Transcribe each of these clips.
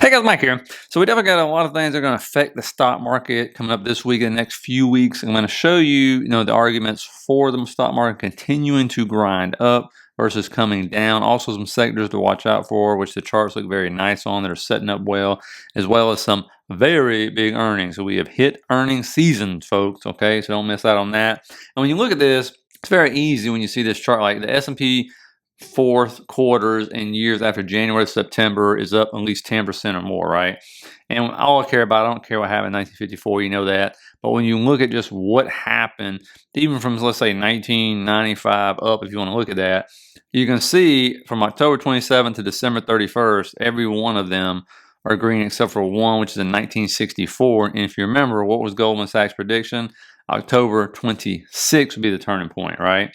Hey guys, Mike here. So we definitely got a lot of things that are going to affect the stock market coming up this week and the next few weeks. I'm going to show you, the arguments for the stock market continuing to grind up versus coming down. Also some sectors to watch out for, which the charts look very nice on that are setting up well as some very big earnings. So we have hit earnings season, folks. Okay, so don't miss out on that. And when you look at this, it's very easy when you see this chart, like the S&P fourth quarters and years after January to September is up at least 10% or more, right? And all I care about, I don't care what happened in 1954, you know that. But when you look at just what happened, even from, let's say, 1995 up, if you want to look at that, you can see from October 27th to December 31st, every one of them are green except for one, which is in 1964. And if you remember, what was Goldman Sachs' prediction? October 26th would be the turning point, right?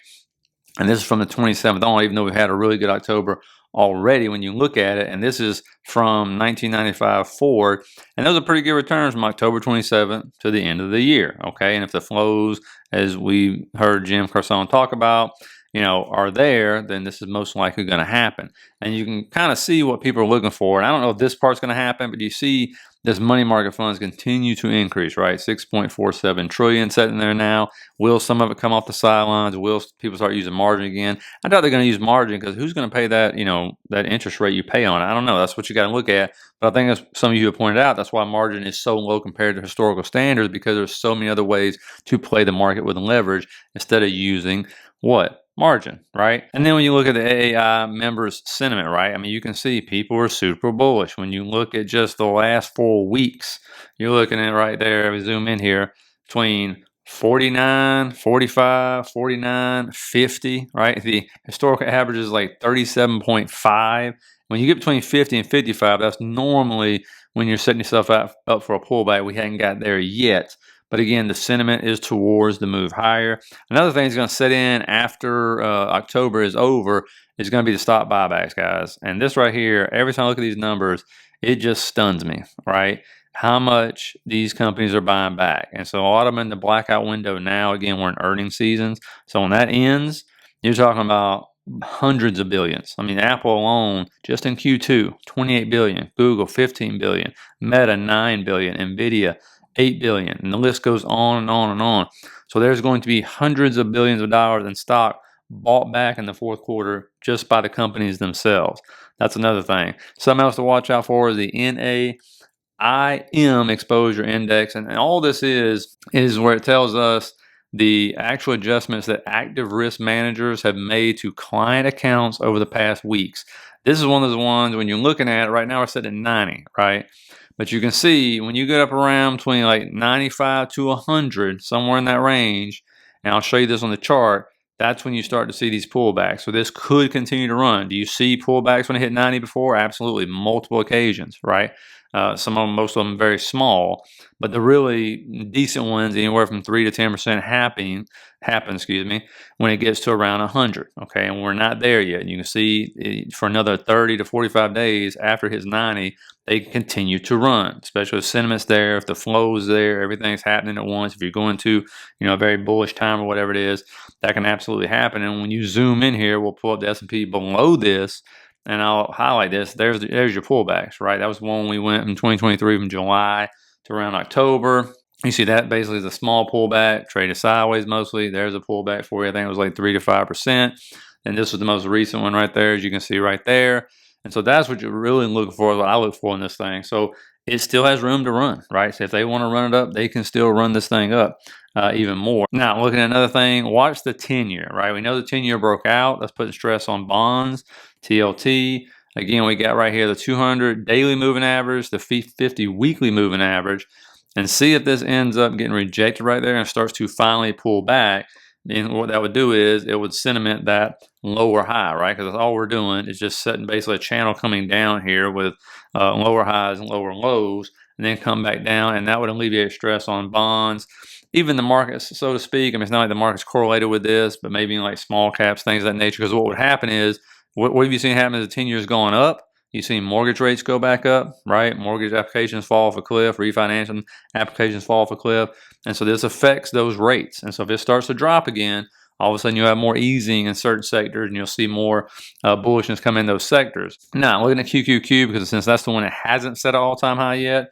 And this is from the 27th on, even though we had a really good October already when you look at it. And this is from 1995 forward. And those are pretty good returns from October 27th to the end of the year. Okay. And if the flows, as we heard Jim Carson talk about, are there, then this is most likely going to happen. And you can kind of see what people are looking for. And I don't know if this part's going to happen, but you see this money market funds continue to increase, right? 6.47 trillion sitting there now. Will some of it come off the sidelines? Will people start using margin again? I doubt they're going to use margin because who's going to pay that, that interest rate you pay on it? I don't know. That's what you got to look at. But I think as some of you have pointed out, that's why margin is so low compared to historical standards, because there's so many other ways to play the market with leverage instead of using what? Margin, right? And then when you look at the AAI members' sentiment, right? I mean, you can see people are super bullish. When you look at just the last 4 weeks, you're looking at right there, we zoom in here, between 49, 45, 49, 50, right? The historical average is like 37.5. When you get between 50 and 55, that's normally when you're setting yourself up for a pullback. We hadn't got there yet. But again, the sentiment is towards the move higher. Another thing that's going to set in after October is over is going to be the stock buybacks, guys. And this right here, every time I look at these numbers, it just stuns me, right? How much these companies are buying back. And so a lot of them in the blackout window now. Again, we're in earnings seasons. So when that ends, you're talking about hundreds of billions. I mean, Apple alone, just in Q2, 28 billion. Google, 15 billion. Meta, 9 billion. NVIDIA, 8 billion, and the list goes on and on and on. So there's going to be hundreds of billions of dollars in stock bought back in the fourth quarter just by the companies themselves. That's another thing. Something else to watch out for is the NAIM exposure index, and all this is where it tells us the actual adjustments that active risk managers have made to client accounts over the past weeks. This is one of those ones when you're looking at it right now, we're sitting at 90, right? But you can see when you get up around between like 95 to 100, somewhere in that range, and I'll show you this on the chart, that's when you start to see these pullbacks. So this could continue to run. Do you see pullbacks when it hit 90 before? Absolutely, multiple occasions, right? Some of them, most of them very small, but the really decent ones, anywhere from 3 to 10% happen, when it gets to around 100, okay? And we're not there yet. And you can see for another 30 to 45 days after it hits 90, they continue to run, especially if sentiment's there, if the flow's there, everything's happening at once. If you're going to, a very bullish time or whatever it is, that can absolutely happen. And when you zoom in here, we'll pull up the S&P below this, and I'll highlight this. There's your pullbacks, right? That was one we went from 2023 from July to around October. You see that basically is a small pullback, traded sideways mostly. There's a pullback for you. I think it was like 3 to 5%. And this was the most recent one right there, as you can see right there. And so that's what you're really looking for, what I look for in this thing. So it still has room to run, right? So if they want to run it up, they can still run this thing up even more. Now, looking at another thing, watch the 10-year, right? We know the 10-year broke out. That's putting stress on bonds, TLT. Again, we got right here the 200 daily moving average, the 50 weekly moving average, and see if this ends up getting rejected right there and starts to finally pull back. And what that would do is it would sentiment that lower high, right? Because all we're doing is just setting basically a channel coming down here with lower highs and lower lows, and then come back down, and that would alleviate stress on bonds. Even the markets, so to speak. I mean, it's not like the market's correlated with this, but maybe in like small caps, things of that nature. Because what would happen is, what have you seen happen as the 10 years going up? You've seen mortgage rates go back up, right? Mortgage applications fall off a cliff, refinancing applications fall off a cliff. And so this affects those rates. And so if it starts to drop again, all of a sudden you'll have more easing in certain sectors and you'll see more bullishness come in those sectors. Now, looking at QQQ, because since that's the one that hasn't set an all-time high yet,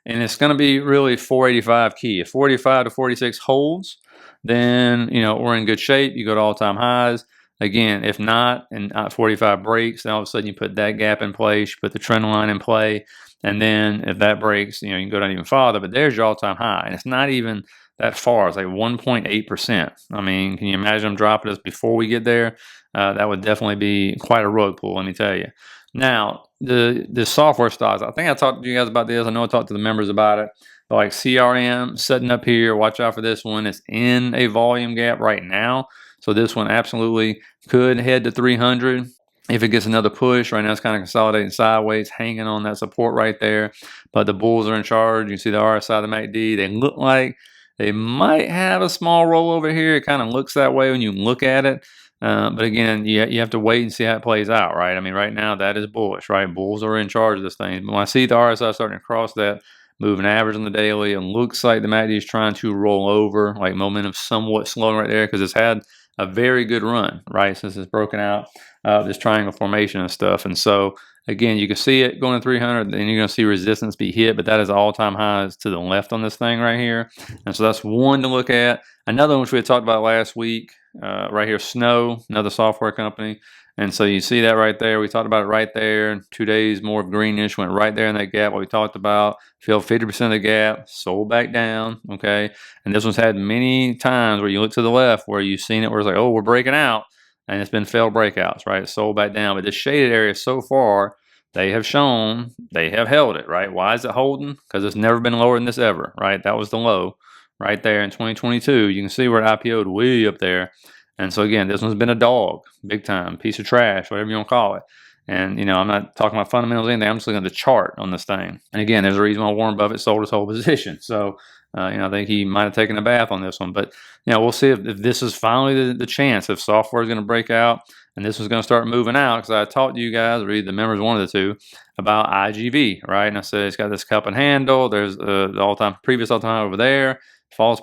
and it's going to be really 485 key. If 45 to 46 holds, then we're in good shape. You go to all-time highs. Again, if not, and 45 breaks, then all of a sudden you put that gap in place, you put the trend line in play, and then if that breaks, you can go down even farther. But there's your all-time high, and it's not even that far. It's like 1.8%. I mean, can you imagine them dropping us before we get there? That would definitely be quite a rug pull, let me tell you. Now, the software stocks, I think I talked to you guys about this. I know I talked to the members about it. But like CRM, setting up here, watch out for this one. It's in a volume gap right now. So this one absolutely could head to 300 if it gets another push. Right now it's kind of consolidating sideways, hanging on that support right there. But the bulls are in charge. You see the RSI, the MACD. They look like they might have a small rollover here. It kind of looks that way when you look at it. But again, you have to wait and see how it plays out, right? I mean, right now that is bullish, right? Bulls are in charge of this thing. But when I see the RSI starting to cross that moving average on the daily, it looks like the MACD is trying to roll over, like momentum somewhat slowing right there because it's had a very good run, right, since it's broken out this triangle formation and stuff. And so, again, you can see it going to 300, and you're going to see resistance be hit, but that is all-time highs to the left on this thing right here. And so that's one to look at. Another one which we had talked about last week, right here, Snow, another software company. And so you see that right there. We talked about it right there. 2 days more of greenish, went right there in that gap, what we talked about. Filled 50% of the gap, sold back down, okay? And this one's had many times where you look to the left where you've seen it where it's like, oh, we're breaking out. And it's been failed breakouts, right? It's sold back down. But this shaded area so far, they have shown they have held it, right? Why is it holding? Because it's never been lower than this ever, right? That was the low right there in 2022. You can see where it IPO'd way up there. And so again, this one's been a dog, big time, piece of trash, whatever you want to call it. And, I'm not talking about fundamentals or anything. I'm just looking at the chart on this thing. And again, there's a reason why Warren Buffett sold his whole position. So, I think he might have taken a bath on this one. But, we'll see if this is finally the chance, if software is going to break out and this was going to start moving out. Because I talked to you guys, or either the members, one of the two, about IGV, right? And I said it's got this cup and handle. There's the previous all-time high over there. False,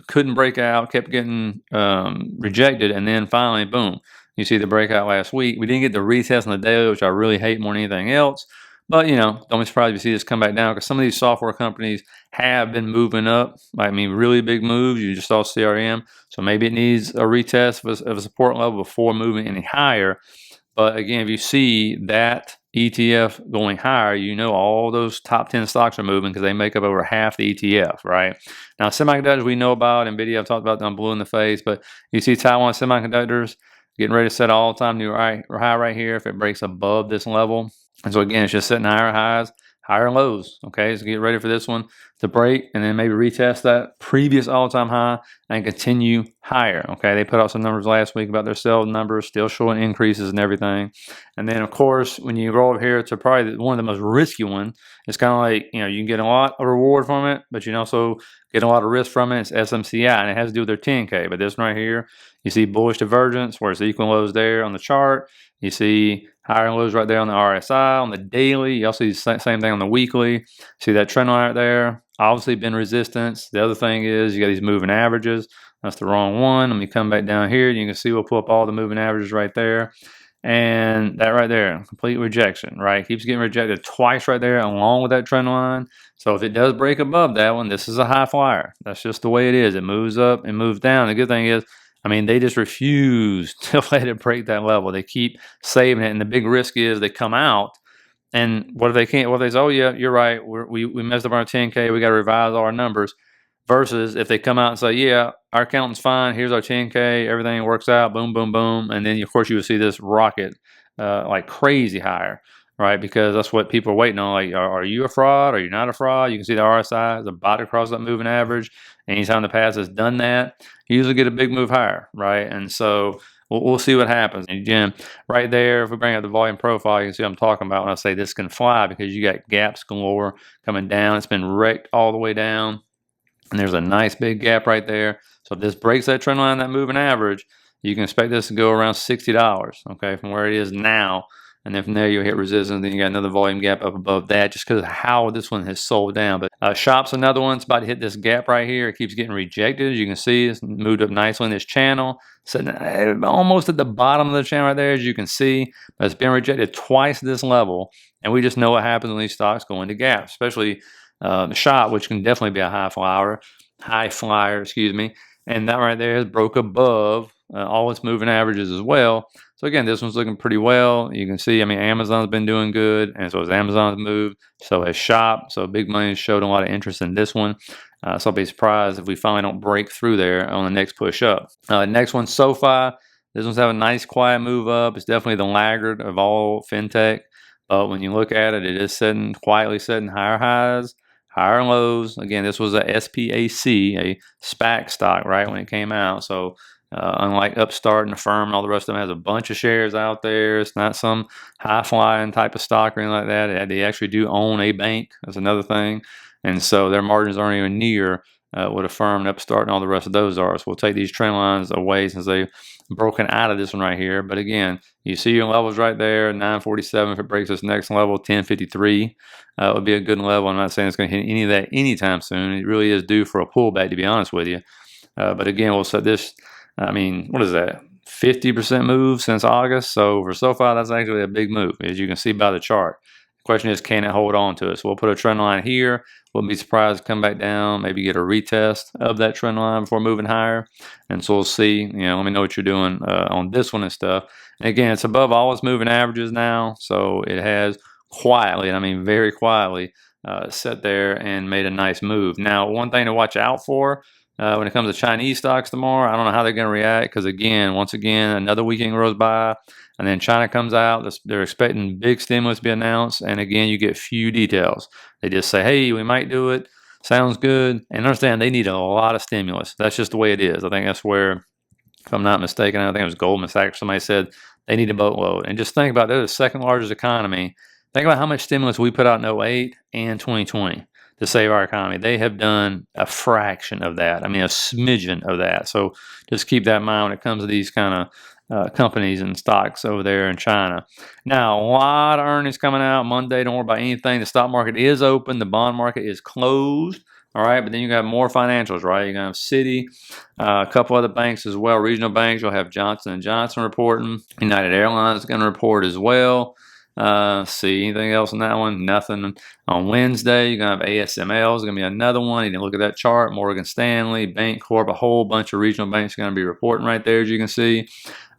couldn't break out, kept getting rejected, and then finally, boom, you see the breakout last week. We didn't get the retest on the daily, which I really hate more than anything else. But, don't be surprised if you see this come back down because some of these software companies have been moving up. Really big moves. You just saw CRM. So maybe it needs a retest of a support level before moving any higher. But again, if you see that ETF going higher, all those top 10 stocks are moving because they make up over half the ETF, right? Now, semiconductors we know about, NVIDIA, I've talked about them, blue in the face, but you see Taiwan Semiconductors getting ready to set all-time new high right here if it breaks above this level. And so again, it's just setting higher highs, higher lows, okay? So get ready for this one to break and then maybe retest that previous all-time high and continue higher, okay? They put out some numbers last week about their sales numbers, still showing increases and everything. And then, of course, when you roll over here to probably one of the most risky one, it's kind of like, you can get a lot of reward from it, but you can also get a lot of risk from it. It's SMCI, and it has to do with their 10K. But this one right here, you see bullish divergence where it's equal lows there on the chart. You see higher lows right there on the RSI. On the daily, you also see the same thing on the weekly. See that trend line right there? Obviously been resistance. The other thing is you got these moving averages. That's the wrong one. Let me come back down here. You can see we'll pull up all the moving averages right there. And that right there, complete rejection, right? Keeps getting rejected twice right there along with that trend line. So if it does break above that one, this is a high flyer. That's just the way it is. It moves up and moves down. The good thing is, they just refuse to let it break that level. They keep saving it. And the big risk is they come out. And what if they can't? What if they say, oh, yeah, you're right. We messed up our 10K. We got to revise all our numbers. Versus if they come out and say, yeah, our accountant's fine. Here's our 10K. Everything works out. Boom, boom, boom. And then, of course, you would see this rocket like crazy higher, right? Because that's what people are waiting on. Like, are you a fraud? Are you not a fraud? You can see the RSI is about to cross that moving average. Anytime the past has done that, you usually get a big move higher, right? And so we'll see what happens. And again, right there, if we bring up the volume profile, you can see what I'm talking about when I say this can fly because you got gaps galore coming down. It's been wrecked all the way down. And there's a nice big gap right there. So if this breaks that trend line, that moving average, you can expect this to go around $60, okay, from where it is now. And then from there, you'll hit resistance. Then you got another volume gap up above that just because of how this one has sold down. But Shop's another one. It's about to hit this gap right here. It keeps getting rejected. As you can see, it's moved up nicely in this channel. Sitting almost at the bottom of the channel right there, as you can see. But it's been rejected twice this level. And we just know what happens when these stocks go into gaps, especially Shop, which can definitely be a high flyer, excuse me. And that right there has broke above all its moving averages as well. So again, this one's looking pretty well. You can see, I mean, Amazon's been doing good, and so has Amazon's moved. So has Shop. So big money showed a lot of interest in this one. So I'll be surprised if we finally don't break through there on the next push up. Next one, Sofi. This one's having a nice quiet move up. It's definitely the laggard of all fintech. But when you look at it, it is quietly setting higher highs, higher lows. Again, this was a SPAC, a SPAC stock, right, when it came out. So unlike Upstart and Affirm and all the rest of them, has a bunch of shares out there. It's not some high-flying type of stock or anything like that. They actually do own a bank. That's another thing. And so their margins aren't even near what Affirm and Upstart and all the rest of those are. So we'll take these trend lines away since they've broken out of this one right here. But again, you see your levels right there, 947. If it breaks this next level, 1053 would be a good level. I'm not saying it's going to hit any of that anytime soon. It really is due for a pullback, to be honest with you. But again, we'll set this, I mean, what is that? 50% move since August. So for SoFi, that's actually a big move, as you can see by the chart. The question is, can it hold on to it? So we'll put a trend line here. Wouldn't be surprised to come back down, maybe get a retest of that trend line before moving higher. And so we'll see, you know, let me know what you're doing on this one and stuff. And again, it's above all its moving averages now. So it has quietly, and I mean very quietly, sat there and made a nice move. Now, one thing to watch out for when it comes to Chinese stocks tomorrow, I don't know how they're going to react because, again, once again, another weekend goes by, and then China comes out. They're expecting big stimulus to be announced, and again, you get few details. They just say, hey, we might do it. Sounds good. And understand they need a lot of stimulus. That's just the way it is. I think that's where, if I'm not mistaken, I think it was Goldman Sachs, somebody said they need a boatload. And just think about it, they're the second largest economy. Think about how much stimulus we put out in 2008 and 2020 to save our economy. They have done a fraction of that. I mean, a smidgen of that. So just keep that in mind when it comes to these kind of companies and stocks over there in China. Now, a lot of earnings coming out Monday. Don't worry about anything. The stock market is open. The bond market is closed. All right, but then you got more financials, right? You're going to have Citi, a couple other banks as well, regional banks. You'll have Johnson & Johnson reporting. United Airlines is going to report as well. See anything else on that one? Nothing. On Wednesday, you're going to have ASML. Is going to be another one. You can look at that chart. Morgan Stanley, Bancorp, a whole bunch of regional banks are going to be reporting right there, as you can see.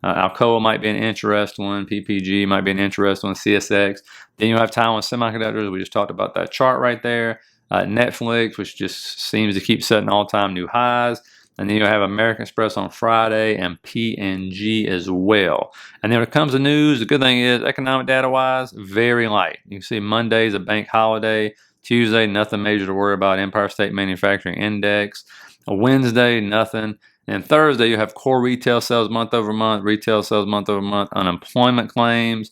Alcoa might be an interesting one. PPG might be an interesting one. CSX. Then you'll have Taiwan Semiconductors. We just talked about that chart right there. Netflix, which just seems to keep setting all-time new highs. And then you'll have American Express on Friday and P&G as well. And then when it comes to news, the good thing is, economic data-wise, very light. You can see Monday's a bank holiday. Tuesday, nothing major to worry about. Empire State Manufacturing Index. Wednesday, nothing. And Thursday, you have core retail sales month over month, retail sales month over month, unemployment claims,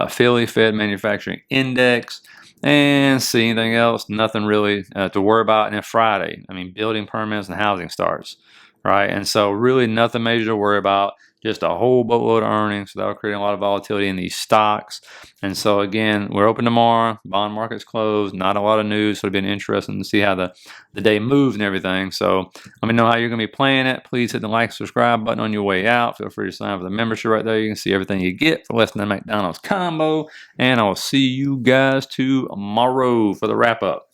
Philly Fed Manufacturing Index. And see anything else? Nothing really to worry about. And then Friday, I mean, building permits and housing starts, right? And so really nothing major to worry about. Just a whole boatload of earnings. So that'll create a lot of volatility in these stocks. And so again, we're open tomorrow. Bond market's closed. Not a lot of news. So it'll be interesting to see how the day moves and everything. So let me know how you're going to be playing it. Please hit the like, subscribe button on your way out. Feel free to sign up for the membership right there. You can see everything you get for less than a McDonald's combo. And I will see you guys tomorrow for the wrap up.